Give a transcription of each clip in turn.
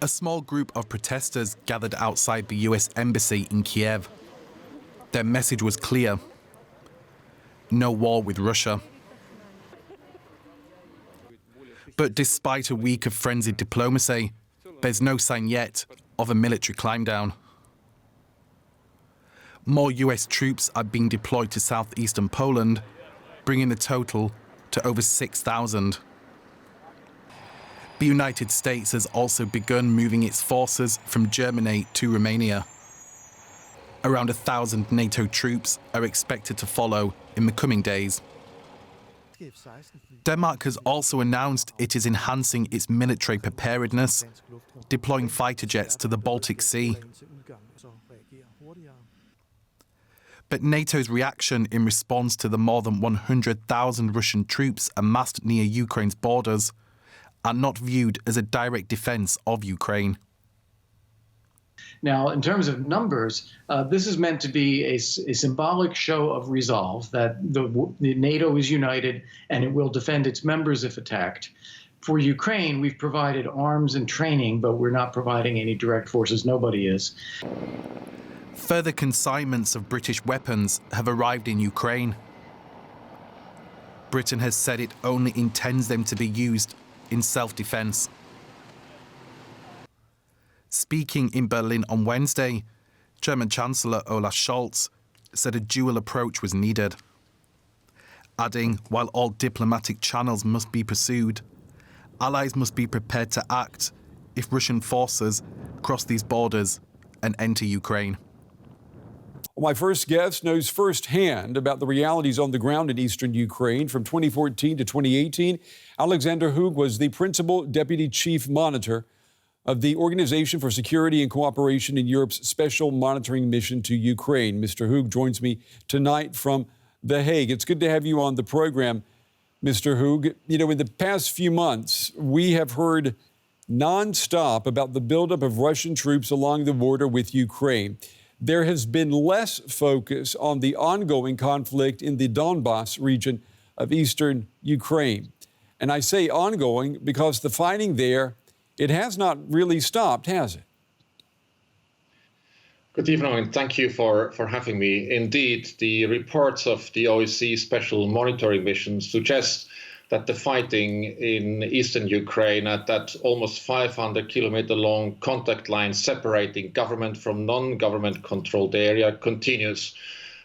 A small group of protesters gathered outside the US embassy in Kyiv. Their message was clear: no war with Russia. But despite a week of frenzied diplomacy, there's no sign yet of a military climb down. More US troops are being deployed to southeastern Poland, bringing the total to over 6,000. The United States has also begun moving its forces from Germany to Romania. Around 1,000 NATO troops are expected to follow in the coming days. Denmark has also announced it is enhancing its military preparedness, deploying fighter jets to the Baltic Sea. But NATO's reaction in response to the more than 100,000 Russian troops amassed near Ukraine's borders are not viewed as a direct defense of Ukraine. Now, in terms of numbers, this is meant to be a symbolic show of resolve that the NATO is united and it will defend its members if attacked. For Ukraine, we've provided arms and training, but we're not providing any direct forces. Nobody is. Further consignments of British weapons have arrived in Ukraine. Britain has said it only intends them to be used in self-defense. Speaking in Berlin on Wednesday, German Chancellor Olaf Scholz said a dual approach was needed, adding, while all diplomatic channels must be pursued, allies must be prepared to act if Russian forces cross these borders and enter Ukraine. My first guest knows firsthand about the realities on the ground in eastern Ukraine. From 2014 to 2018, Alexander Hug was the principal deputy chief monitor of the Organization for Security and Cooperation in Europe's Special Monitoring Mission to Ukraine. Mr. Hug joins me tonight from The Hague. It's good to have you on the program, Mr. Hug. You know, in the past few months, we have heard nonstop about the buildup of Russian troops along the border with Ukraine. There has been less focus on the ongoing conflict in the Donbas region of eastern Ukraine. And I say ongoing because the fighting there, it has not really stopped, has it? Good evening, and thank you for having me. Indeed, the reports of the OSCE Special Monitoring Mission suggest that the fighting in eastern Ukraine at that almost 500-kilometer long contact line separating government from non-government controlled area continues.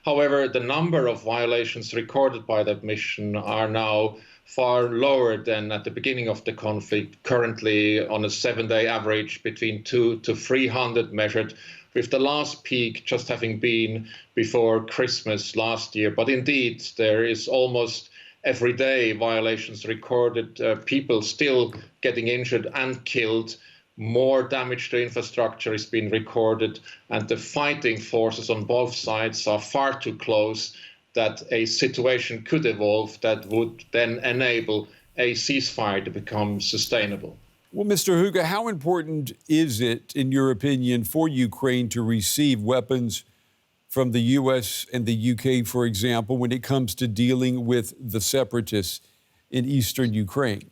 However, the number of violations recorded by that mission are now far lower than at the beginning of the conflict, currently on a 7-day average between 200 to 300 measured, with the last peak just having been before Christmas last year. But indeed, there is almost every day violations recorded, people still getting injured and killed. More damage to infrastructure is being recorded, and the fighting forces on both sides are far too close that a situation could evolve that would then enable a ceasefire to become sustainable. Well, Mr. Hug, how important is it, in your opinion, for Ukraine to receive weapons from the U.S. and the UK, for example, when it comes to dealing with the separatists in eastern Ukraine?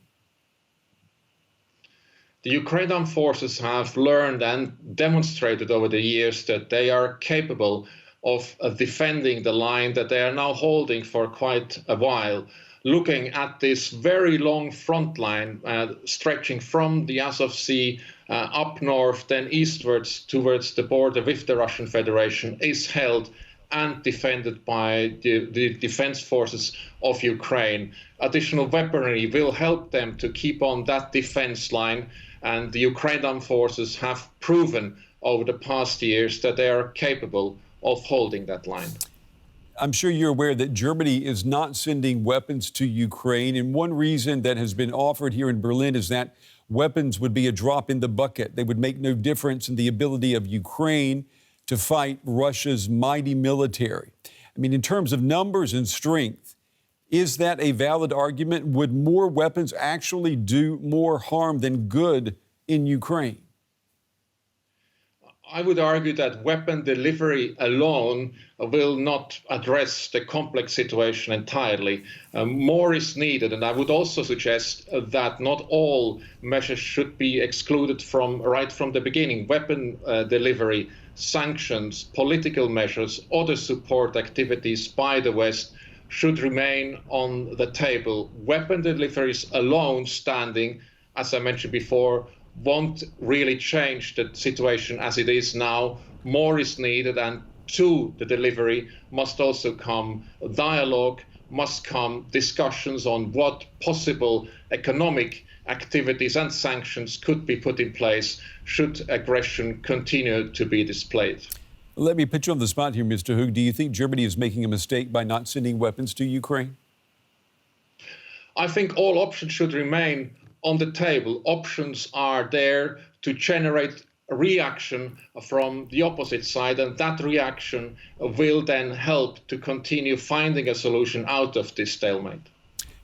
The Ukrainian forces have learned and demonstrated over the years that they are capable of defending the line that they are now holding for quite a while. Looking at this very long front line stretching from the Azov Sea up north, then eastwards towards the border with the Russian Federation, is held and defended by the defense forces of Ukraine. Additional weaponry will help them to keep on that defense line, and the Ukrainian forces have proven over the past years that they are capable of holding that line. I'm sure you're aware that Germany is not sending weapons to Ukraine, and one reason that has been offered here in Berlin is that weapons would be a drop in the bucket. They would make no difference in the ability of Ukraine to fight Russia's mighty military. I mean, in terms of numbers and strength, is that a valid argument? Would more weapons actually do more harm than good in Ukraine? I would argue that weapon delivery alone will not address the complex situation entirely. More is needed, and I would also suggest that not all measures should be excluded right from the beginning. Weapon delivery, sanctions, political measures, other support activities by the West should remain on the table. Weapon deliveries alone standing, as I mentioned before, won't really change the situation as it is now. More is needed, and to the delivery must also come dialogue, must come discussions on what possible economic activities and sanctions could be put in place should aggression continue to be displayed. Let me put you on the spot here, Mr. Hug. Do you think Germany is making a mistake by not sending weapons to Ukraine? I think all options should remain on the table. Options are there to generate a reaction from the opposite side, and that reaction will then help to continue finding a solution out of this stalemate.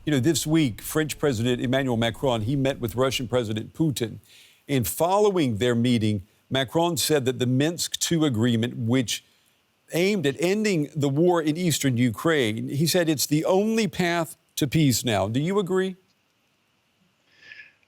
You know, this week, French President Emmanuel Macron, he met with Russian President Putin. And following their meeting, Macron said that the Minsk II agreement, which aimed at ending the war in eastern Ukraine, he said it's the only path to peace now. Do you agree?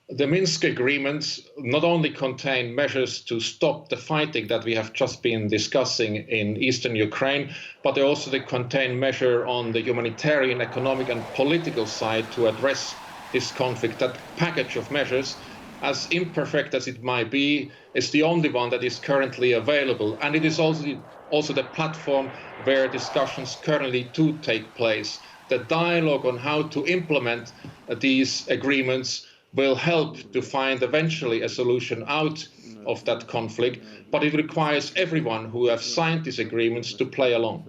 The Minsk agreements not only contain measures to stop the fighting that we have just been discussing in eastern Ukraine, but they contain measures on the humanitarian, economic and political side to address this conflict. That package of measures, as imperfect as it might be, is the only one that is currently available. And it is also the platform where discussions currently do take place. The dialogue on how to implement these agreements will help to find eventually a solution out of that conflict, but it requires everyone who have signed these agreements to play along.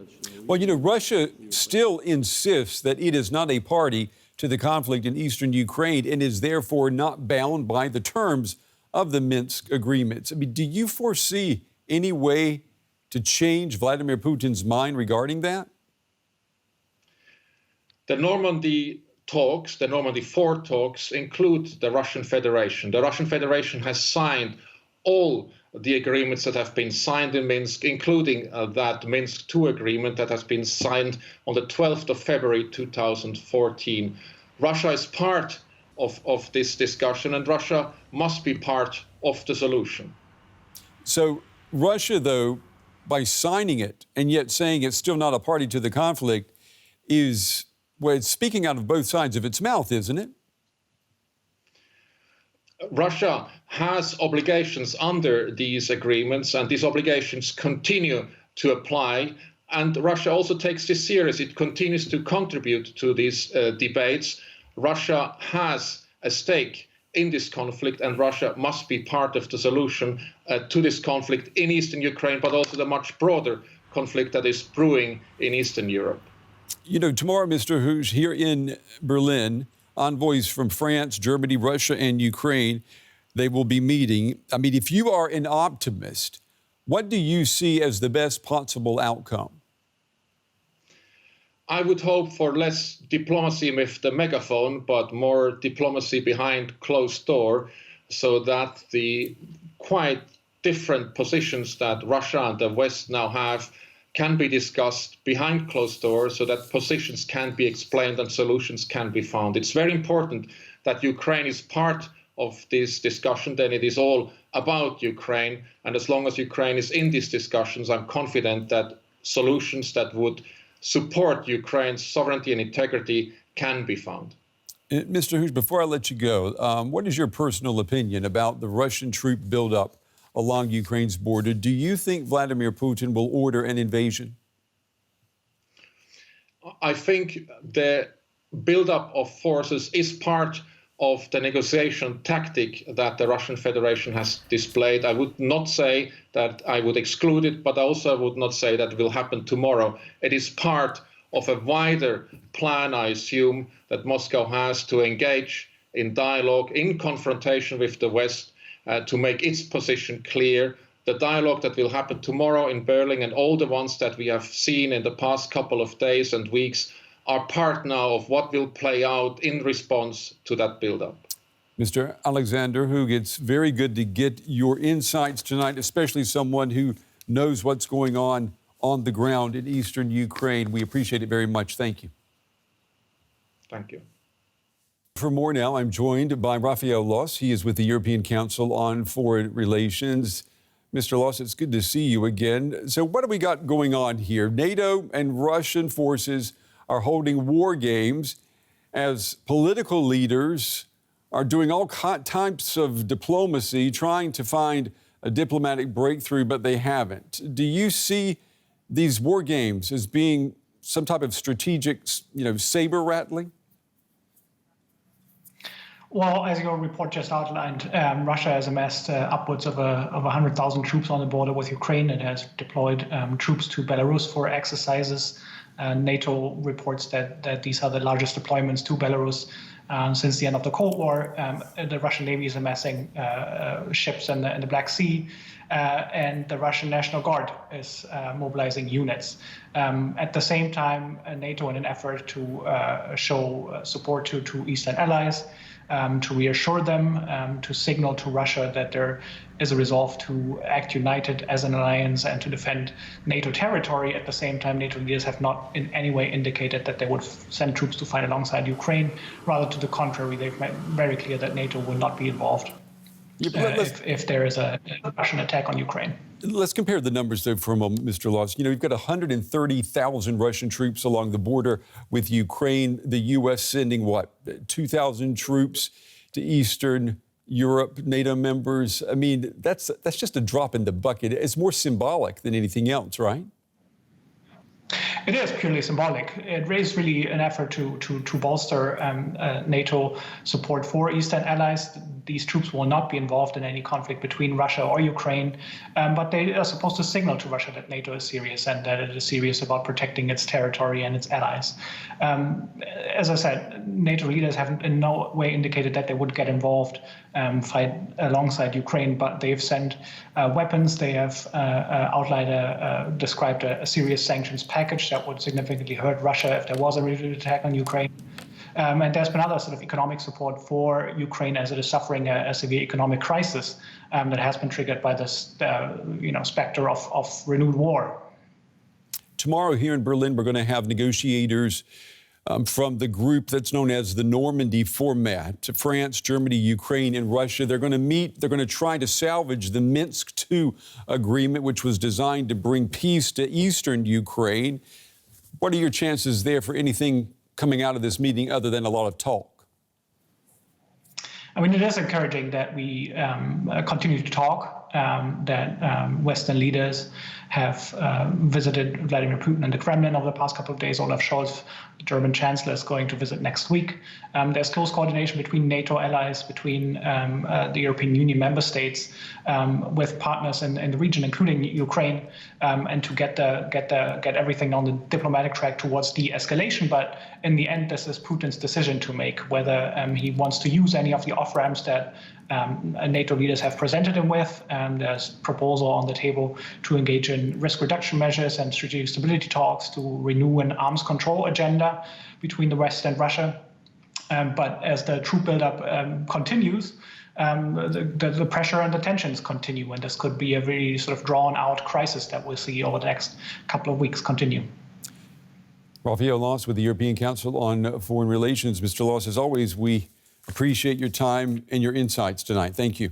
Well, you know, Russia still insists that it is not a party to the conflict in eastern Ukraine and is therefore not bound by the terms of the Minsk agreements. I mean, do you foresee any way to change Vladimir Putin's mind regarding that? The Normandy talks, the Normandy 4 talks, include the Russian Federation. The Russian Federation has signed all the agreements that have been signed in Minsk, including that Minsk II agreement that has been signed on the 12th of February 2014. Russia is part of this discussion, and Russia must be part of the solution. So Russia, though, by signing it and yet saying it's still not a party to the conflict, is, well, it's speaking out of both sides of its mouth, isn't it? Russia has obligations under these agreements, and these obligations continue to apply. And Russia also takes this serious. It continues to contribute to these debates. Russia has a stake in this conflict, and Russia must be part of the solution to this conflict in eastern Ukraine, but also the much broader conflict that is brewing in Eastern Europe. You know, tomorrow, Mr. Hughes, here in Berlin, envoys from France, Germany, Russia, and Ukraine, they will be meeting. I mean, if you are an optimist, what do you see as the best possible outcome? I would hope for less diplomacy with the megaphone, but more diplomacy behind closed door, so that the quite different positions that Russia and the West now have can be discussed behind closed doors, so that positions can be explained and solutions can be found. It's very important that Ukraine is part of this discussion. Then it is all about Ukraine. And as long as Ukraine is in these discussions, I'm confident that solutions that would support Ukraine's sovereignty and integrity can be found. Mr. Hughes, before I let you go, what is your personal opinion about the Russian troop buildup along Ukraine's border? Do you think Vladimir Putin will order an invasion? I think the buildup of forces is part of the negotiation tactic that the Russian Federation has displayed. I would not say that I would exclude it, but also would not say that it will happen tomorrow. It is part of a wider plan, I assume, that Moscow has to engage in dialogue, in confrontation with the West, to make its position clear. The dialogue that will happen tomorrow in Berlin and all the ones that we have seen in the past couple of days and weeks are part now of what will play out in response to that buildup. Mr. Alexander Hug, it's very good to get your insights tonight, especially someone who knows what's going on the ground in eastern Ukraine. We appreciate it very much. Thank you. Thank you. For more now, I'm joined by Raphael Loss. He is with the European Council on Foreign Relations. Mr. Loss, it's good to see you again. So what do we got going on here? NATO and Russian forces are holding war games as political leaders are doing all types of diplomacy, trying to find a diplomatic breakthrough, but they haven't. Do you see these war games as being some type of strategic, saber rattling? Well, as your report just outlined, Russia has amassed upwards of 100,000 troops on the border with Ukraine. It has deployed troops to Belarus for exercises. NATO reports that these are the largest deployments to Belarus since the end of the Cold War. The Russian Navy is amassing ships in the Black Sea, and the Russian National Guard is mobilizing units. At the same time, NATO, in an effort to show support to Eastern allies, to reassure them, to signal to Russia that there is a resolve to act united as an alliance and to defend NATO territory. At the same time, NATO leaders have not in any way indicated that they would send troops to fight alongside Ukraine. Rather to the contrary, they've made very clear that NATO will not be involved if there is a Russian attack on Ukraine. Let's compare the numbers, though, for a moment, Mr. Loss. You've got 130,000 Russian troops along the border with Ukraine. The U.S. sending, 2,000 troops to Eastern Europe, NATO members. I mean, that's just a drop in the bucket. It's more symbolic than anything else, right? It is purely symbolic. It is really an effort to bolster NATO support for Eastern allies. These troops will not be involved in any conflict between Russia or Ukraine, but they are supposed to signal to Russia that NATO is serious and that it is serious about protecting its territory and its allies. As I said, NATO leaders have in no way indicated that they would get involved, fight alongside Ukraine, but they've sent weapons. They have described a serious sanctions package that would significantly hurt Russia if there was a renewed attack on Ukraine. And there's been other sort of economic support for Ukraine as it is suffering a severe economic crisis that has been triggered by this, specter of renewed war. Tomorrow here in Berlin, we're going to have negotiators from the group that's known as the Normandy format. France, Germany, Ukraine, and Russia. They're going to meet. They're going to try to salvage the Minsk II agreement, which was designed to bring peace to eastern Ukraine. What are your chances there for anything coming out of this meeting other than a lot of talk? I mean, it is encouraging that we continue to talk, that Western leaders have visited Vladimir Putin in the Kremlin over the past couple of days. Olaf Scholz, the German Chancellor, is going to visit next week. There's close coordination between NATO allies, between the European Union member states, with partners in the region, including Ukraine, and to get everything on the diplomatic track towards de-escalation. But in the end, this is Putin's decision to make, whether he wants to use any of the off-ramps that NATO leaders have presented him with. There's a proposal on the table to engage in risk reduction measures and strategic stability talks, to renew an arms control agenda between the West and Russia. But as the troop buildup continues, the pressure and the tensions continue, and this could be a very sort of drawn-out crisis that we'll see over the next couple of weeks continue. Raphael Loss with the European Council on Foreign Relations. Mr. Loss, as always, we appreciate your time and your insights tonight. Thank you.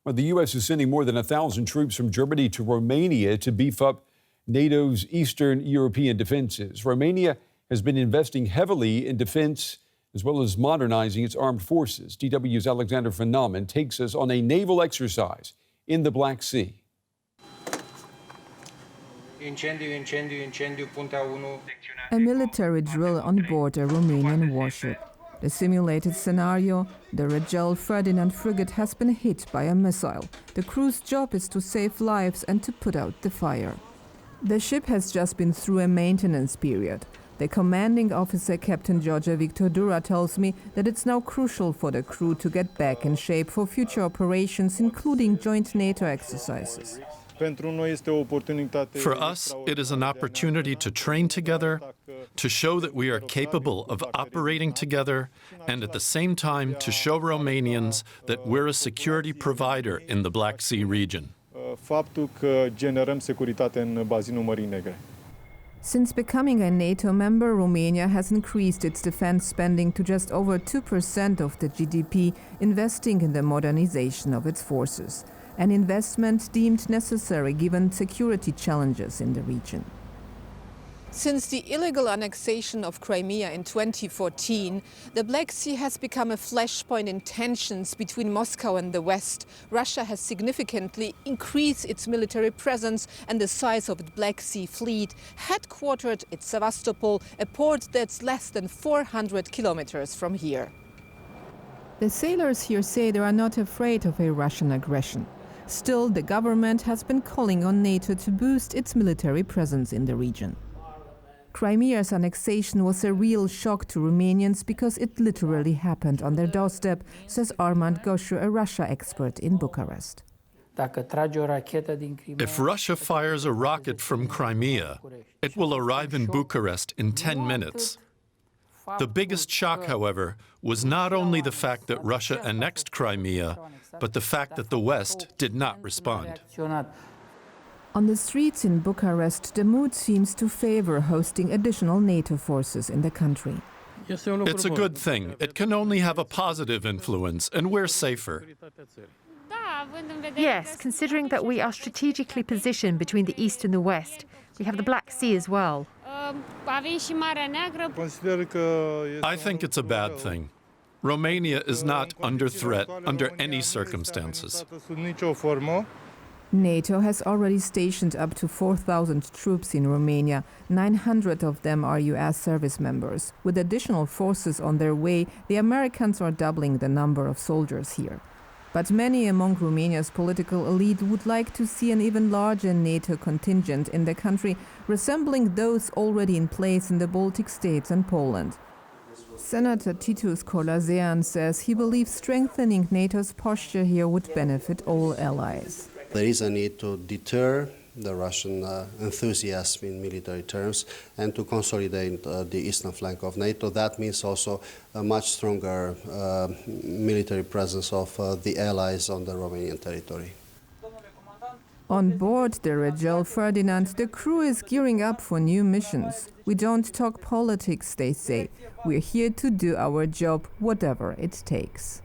Well, the U.S. is sending more than 1,000 troops from Germany to Romania to beef up NATO's Eastern European defenses. Romania has been investing heavily in defense as well as modernizing its armed forces. DW's Alexander Van Namen takes us on a naval exercise in the Black Sea. A military drill on board a Romanian warship. The simulated scenario, the Regel Ferdinand frigate has been hit by a missile. The crew's job is to save lives and to put out the fire. The ship has just been through a maintenance period. The commanding officer, Captain George Victor Dura, tells me that it's now crucial for the crew to get back in shape for future operations, including joint NATO exercises. For us, it is an opportunity to train together, to show that we are capable of operating together, and at the same time to show Romanians that we're a security provider in the Black Sea region. Since becoming a NATO member, Romania has increased its defense spending to just over 2% of the GDP, investing in the modernization of its forces, an investment deemed necessary given security challenges in the region. Since the illegal annexation of Crimea in 2014, the Black Sea has become a flashpoint in tensions between Moscow and the West. Russia has significantly increased its military presence and the size of its Black Sea fleet, headquartered at Sevastopol, a port that's less than 400 kilometers from here. The sailors here say they are not afraid of a Russian aggression. Still, the government has been calling on NATO to boost its military presence in the region. Crimea's annexation was a real shock to Romanians because it literally happened on their doorstep, says Armand Goshu, a Russia expert in Bucharest. If Russia fires a rocket from Crimea, it will arrive in Bucharest in 10 minutes. The biggest shock, however, was not only the fact that Russia annexed Crimea, but the fact that the West did not respond. On the streets in Bucharest, the mood seems to favor hosting additional NATO forces in the country. It's a good thing. It can only have a positive influence, and we're safer. Yes, considering that we are strategically positioned between the East and the West. We have the Black Sea as well. I think it's a bad thing. Romania is not under threat under any circumstances. NATO has already stationed up to 4,000 troops in Romania. 900 of them are US service members. With additional forces on their way, the Americans are doubling the number of soldiers here. But many among Romania's political elite would like to see an even larger NATO contingent in the country, resembling those already in place in the Baltic states and Poland. Senator Titus Colazean says he believes strengthening NATO's posture here would benefit all allies. There is a need to deter the Russian enthusiasm in military terms and to consolidate the eastern flank of NATO. That means also a much stronger military presence of the allies on the Romanian territory. On board the Regel Ferdinand, the crew is gearing up for new missions. We don't talk politics, they say. We're here to do our job, whatever it takes.